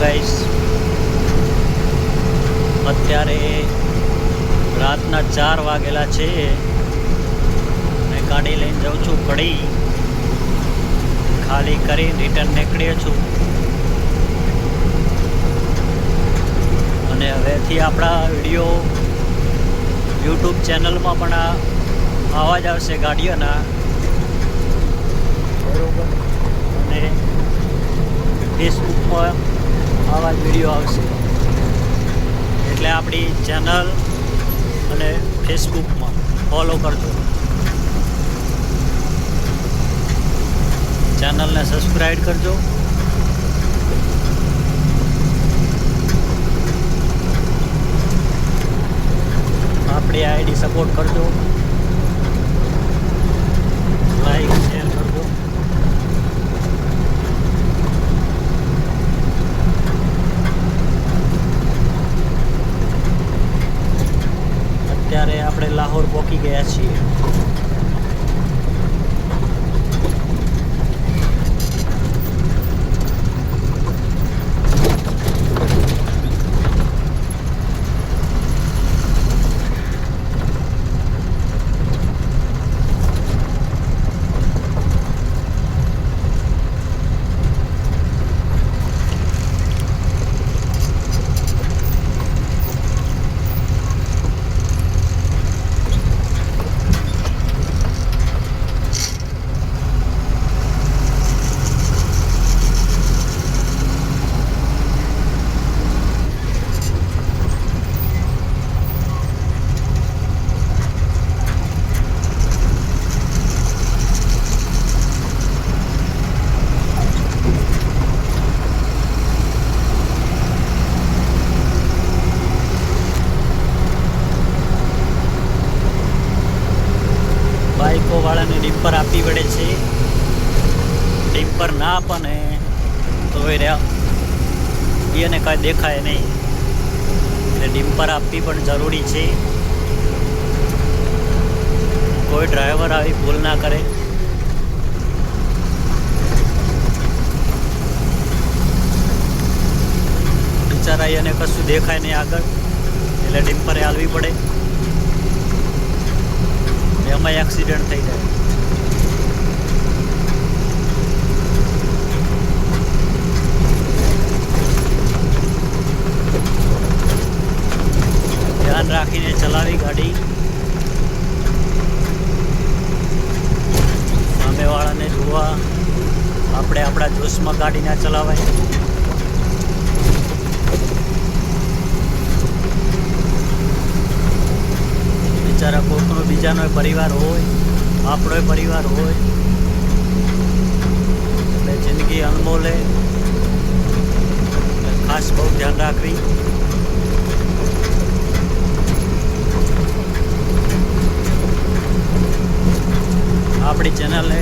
Guys, અત્યારે રાતના 4 વાગેલા છે. મેં ગાડી લઈને જાઉં છું કડી, ખાલી કરી રિટર્ન નીકળ્યો છું. અને હવેથી આપણા વિડીયો યુટ્યુબ ચેનલમાં પણ આવા જ આવશે ગાડીઓના, બરોબર. અને ફેસબુકમાં આવા જ વિડીયો આવશે. એટલે આપણી ચેનલ અને ફેસબુકમાં ફોલો કરજો, ચેનલને સબસ્ક્રાઈબ કરજો. આપણી આઈડી સપોર્ટ કરજો, લાઈક શેર કરજો. અત્યારે આપણે લાહોર પહોંચી ગયા છીએ. બાઈકો વાળાને ડિમ્પર આપવી પડે છે. ડિમ્પર ના આપે ને તો એને કાંઈ દેખાય નહીં, એટલે ડિમ્પર આપવી પણ જરૂરી છે. કોઈ ડ્રાઈવર આવી ભૂલ ના કરે. બિચારા એને કશું દેખાય નહીં આગળ, એટલે ડિમ્પરે હાલવી પડે. એમાં એક્સિડન્ટ થઈ જાય. ધ્યાન રાખીને ચલાવી ગાડી. સામેવાળાને જોવા, આપણે આપણા જોશમાં ગાડી ના ચલાવાય. બિચારા કોઈકનો બીજાનો પરિવાર હોય, આપણો પરિવાર હોય, એટલે જિંદગી અનમોલે, ખાસ બહુ ધ્યાન રાખવી. આપણી ચેનલને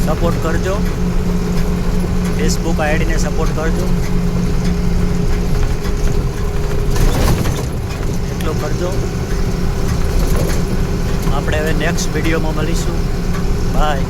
સપોર્ટ કરજો, ફેસબુક આઈડીને સપોર્ટ કરજો, એટલો કરજો. આપણે હવે નેક્સ્ટ વિડીયોમાં મળીશું. બાય.